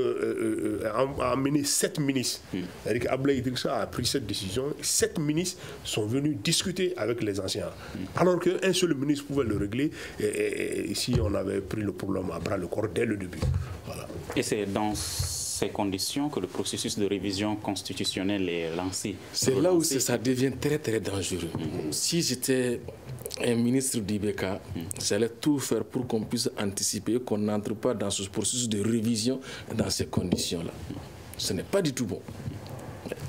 amener 7 ministres. C'est-à-dire qu'Abdoulaye Idrissa a pris cette décision. 7 ministres sont venus discuter avec les anciens. Alors qu'un seul ministre pouvait le régler et si on avait pris le problème à bras le corps dès le début. Voilà. Et c'est dans ces conditions que le processus de révision constitutionnelle est lancé. C'est là où ça devient très très dangereux. Si j'étais un ministre d'IBK, j'allais tout faire pour qu'on puisse anticiper, qu'on n'entre pas dans ce processus de révision dans ces conditions-là. Ce n'est pas du tout bon.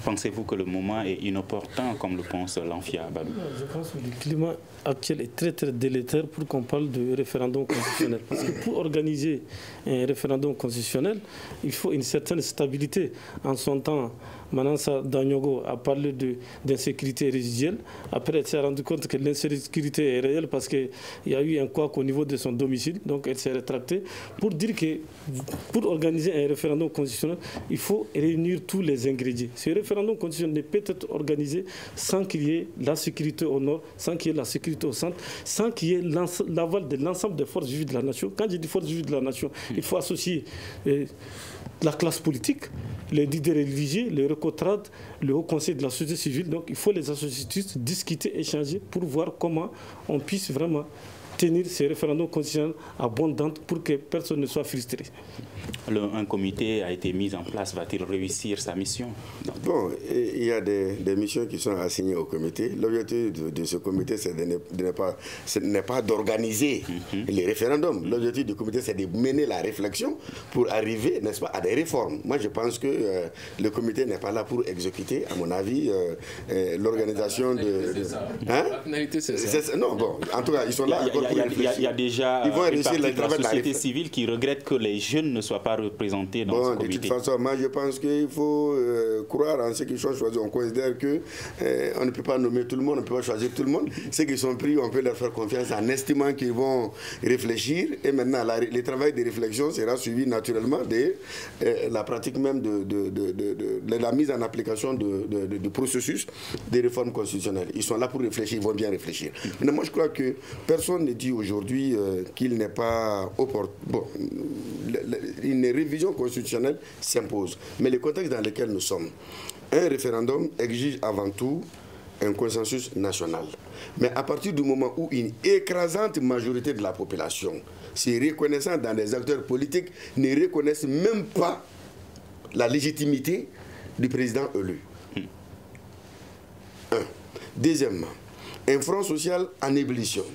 Pensez-vous que le moment est inopportun, comme le pense l'ANFIA, Babou? Je pense que le climat actuel est très très délétère pour qu'on parle de référendum constitutionnel. Parce que pour organiser un référendum constitutionnel, il faut une certaine stabilité. En son temps, Manassa Danyogo a parlé d'insécurité résiduelle. Après, elle s'est rendue compte que l'insécurité est réelle parce qu'il y a eu un couac au niveau de son domicile. Donc, elle s'est rétractée pour dire que pour organiser un référendum constitutionnel, il faut réunir tous les ingrédients. Ce référendum constitutionnel ne peut être organisé sans qu'il y ait la sécurité au nord, sans qu'il y ait la sécurité au centre, sans qu'il y ait l'aval de l'ensemble des forces vives de la nation. Quand je dis forces vives de la nation, il faut associer la classe politique, les leaders religieux, les recotrades, le Haut Conseil de la société civile. Donc il faut les associer tous, discuter, échanger pour voir comment on puisse vraiment tenir ces référendums constitutionnels à bonne date pour que personne ne soit frustré. Un comité a été mis en place. Va-t-il réussir sa mission? Bon, il y a des missions qui sont assignées au comité. L'objectif de ce comité, ce n'est pas d'organiser les référendums. L'objectif du comité, c'est de mener la réflexion pour arriver, n'est-ce pas, à des réformes. Moi, je pense que le comité n'est pas là pour exécuter, à mon avis, l'organisation de... La finalité, c'est ça. Non, bon, en tout cas, ils sont là. Il y a déjà ils vont une partie le de la société civile qui regrette que les jeunes ne soient pas représentés dans ce comité. De toute façon, moi je pense qu'il faut croire en ceux qui sont choisis. On considère que on ne peut pas nommer tout le monde, on ne peut pas choisir tout le monde. Ceux qui sont pris, on peut leur faire confiance en estimant qu'ils vont réfléchir. Et maintenant, le travail de réflexion sera suivi naturellement de la pratique même de la mise en application du processus des réformes constitutionnelles. Ils sont là pour réfléchir, ils vont bien réfléchir. Mais moi, je crois que personne ne dit aujourd'hui qu'il n'est pas opportun. Bon, une révision constitutionnelle s'impose. Mais le contexte dans lequel nous sommes, un référendum exige avant tout un consensus national. Mais à partir du moment où une écrasante majorité de la population, se reconnaissant dans des acteurs politiques, ne reconnaissent même pas la légitimité du président élu. Deuxièmement, un front social en ébullition.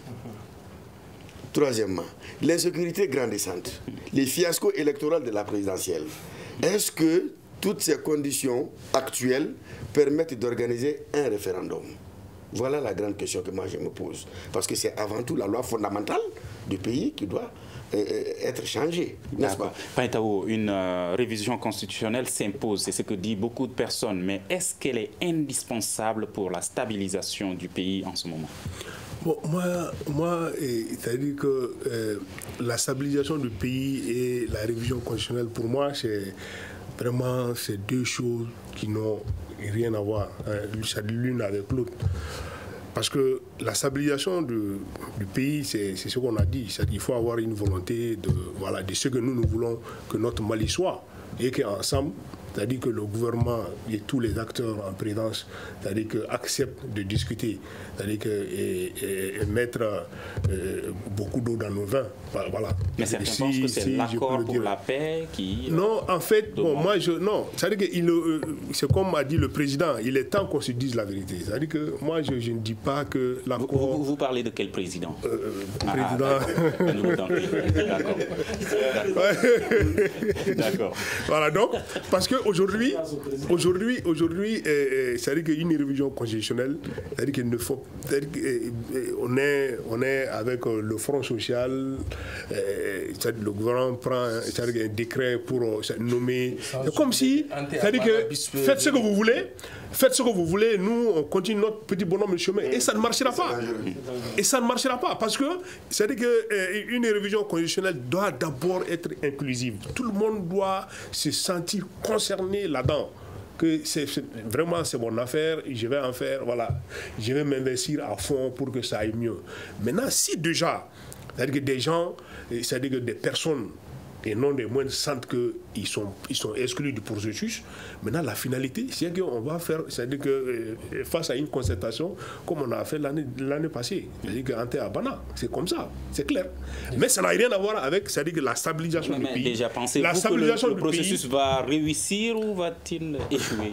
Troisièmement, l'insécurité grandissante, les fiascos électoraux de la présidentielle. Est-ce que toutes ces conditions actuelles permettent d'organiser un référendum? Voilà la grande question que moi je me pose. Parce que c'est avant tout la loi fondamentale du pays qui doit être changée, n'est-ce pas? Paintao, une révision constitutionnelle s'impose, c'est ce que disent beaucoup de personnes, mais est-ce qu'elle est indispensable pour la stabilisation du pays en ce moment? Bon, moi c'est-à-dire que la stabilisation du pays et la révision constitutionnelle, pour moi, c'est vraiment ces deux choses qui n'ont rien à voir l'une avec l'autre. Parce que la stabilisation du pays, c'est ce qu'on a dit. Il faut avoir une volonté de ce que nous voulons que notre Mali soit. Et qu'ensemble, c'est-à-dire que le gouvernement et tous les acteurs en présence, c'est-à-dire acceptent de discuter, c'est-à-dire et mettre beaucoup d'eau dans nos vins. Voilà. Mais certains pensent que c'est l'accord pour la paix qui... Non, en fait, non. C'est-à-dire que c'est comme a dit le président, il est temps qu'on se dise la vérité. C'est-à-dire que moi, je ne dis pas que l'accord... Vous parlez de quel président? D'accord. Voilà, donc, parce qu'aujourd'hui, c'est-à-dire qu'une révision constitutionnelle, c'est-à-dire qu'il ne faut... On est avec le Front social, le gouvernement prend un décret pour nommer... C'est comme si, c'est-à-dire que faites ce que vous voulez, nous, on continue notre petit bonhomme de chemin. Et ça ne marchera pas. Et ça ne marchera pas, parce que, c'est-à-dire qu'une révision constitutionnelle doit d'abord être inclusive. Tout le monde doit se sentir concerné là-dedans. Que vraiment c'est mon affaire, je vais en faire, voilà, je vais m'investir à fond pour que ça aille mieux. Maintenant, si déjà, c'est-à-dire que des gens, c'est-à-dire que des personnes, et non des moindres, sentent qu'ils sont exclus du processus, maintenant la finalité, c'est qu'on va faire, c'est-à-dire que face à une concertation, comme on a fait l'année passée, c'est-à-dire qu'en Abana, c'est comme ça, c'est clair. Mais ça n'a rien à voir avec, c'est-à-dire que la stabilisation du pays. Déjà, pensez-vous que le processus va réussir ou va-t-il échouer?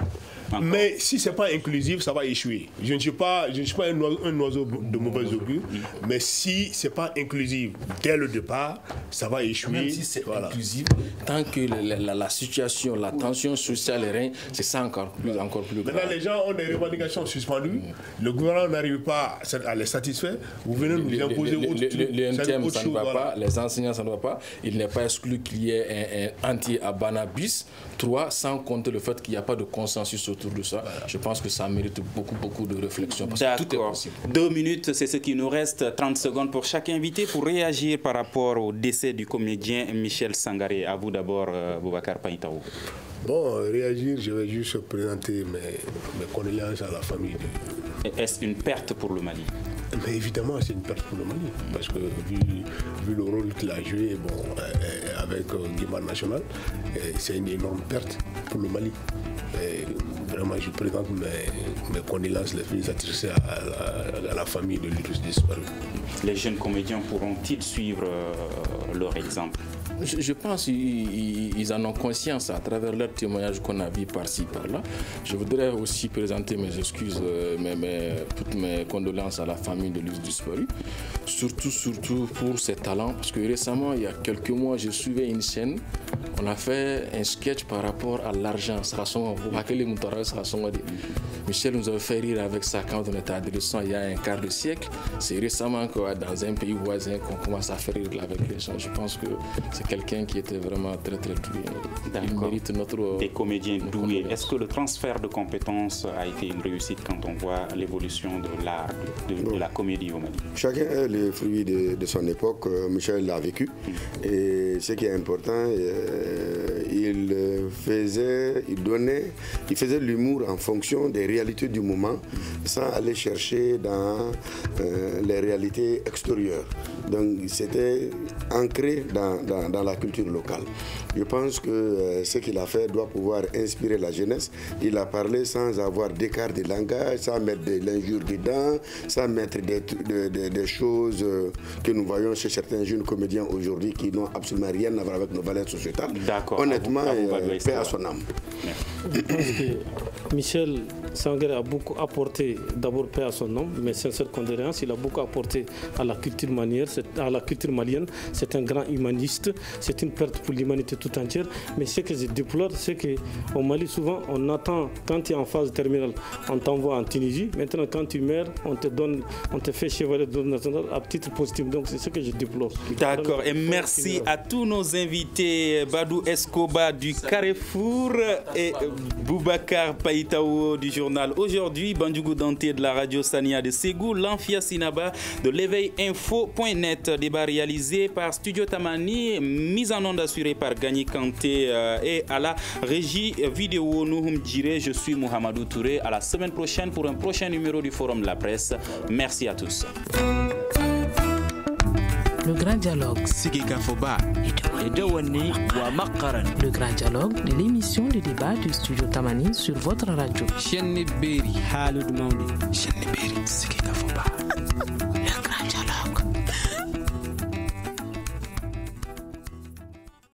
Encore. Mais si ce n'est pas inclusif, ça va échouer. Je ne suis pas un oiseau de mauvaise augure, mais si ce n'est pas inclusif dès le départ, ça va échouer. Même si c'est inclusif, tant que la situation, la tension sociale est rien, c'est ça encore plus grave. Maintenant, les gens ont des revendications suspendues, le gouvernement n'arrive pas à les satisfaire, vous venez nous imposer autre chose. Le NTM, ça ne va pas, les enseignants, ça ne va pas. Il n'est pas exclu qu'il y ait un anti-Abana bis. 3, sans compter le fait qu'il n'y a pas de consensus autour de ça. Voilà. Je pense que ça mérite beaucoup de réflexion. Parce que tout est possible. 2 minutes, c'est ce qui nous reste. 30 secondes pour chaque invité pour réagir par rapport au décès du comédien Michel Sangaré. À vous d'abord, Boubacar Paintao. Bon, réagir, je vais juste présenter mes condoléances à la famille. Est-ce une perte pour le Mali? Mais évidemment, c'est une perte pour le Mali. Parce que vu le rôle qu'il a joué avec Guimard National, c'est une énorme perte pour le Mali. Et vraiment, je présente mes condoléances les plus attristées à la famille de l'illustre disparu. Les jeunes comédiens pourront-ils suivre leur exemple? Je pense qu'ils en ont conscience à travers leurs témoignages qu'on a vus par-ci, par-là. Je voudrais aussi présenter mes excuses, toutes mes condoléances à la famille de l'illustre disparu. Surtout pour ses talents. Parce que récemment, il y a quelques mois, je suivais une chaîne On a fait un sketch par rapport à l'argent. Michel nous a fait rire avec ça quand on était adolescent il y a un quart de siècle. C'est récemment que dans un pays voisin qu'on commence à faire rire avec les gens. Je pense que c'est quelqu'un qui était vraiment très très doué. Il mérite notre... Des comédiens doués. Est-ce que le transfert de compétences a été une réussite quand on voit l'évolution de l'art, de la comédie au Mali? Chacun a le fruit de son époque. Michel l'a vécu. Et ce qui est important, il faisait de l'humour en fonction des réalités du moment, sans aller chercher dans les réalités extérieures. Donc c'était ancré dans la culture locale. Je pense que ce qu'il a fait doit pouvoir inspirer la jeunesse. Il a parlé sans avoir d'écart de langage, sans mettre de l'injure dedans, sans mettre des choses que nous voyons chez certains jeunes comédiens aujourd'hui qui n'ont absolument rien à voir avec nos valeurs sociétales. D'accord. Honnêtement, paix à son âme. Je pense que Michel Sangaré a beaucoup apporté, d'abord paix à son nom, mais sincère condoléance, il a beaucoup apporté à la culture malienne. C'est un grand humaniste, c'est une perte pour l'humanité tout entière. Mais ce que je déplore, c'est qu'au Mali, souvent, on attend, quand tu es en phase terminale, on t'envoie en Tunisie. Maintenant, quand tu meurs, on te fait chevalier de l'ordre national à titre positif. Donc, c'est ce que je déplore. D'accord, et merci à tous nos invités, Badou Escoba du Carrefour et Boubacar Païtaou du journal Aujourd'hui, Bandjougou Danté de la radio Sania de Ségou, Lanfia Sinaba de l'éveil-info.net, débat réalisé par Studio Tamani, mise en onde assurée par Gagné Kanté et à la régie vidéo Nouhoum Djiré. Je suis Mohamedou Touré. À la semaine prochaine pour un prochain numéro du Forum de la presse. Merci à tous. Le grand dialogue. Le grand dialogue de l'émission de débat du studio Tamani sur votre radio.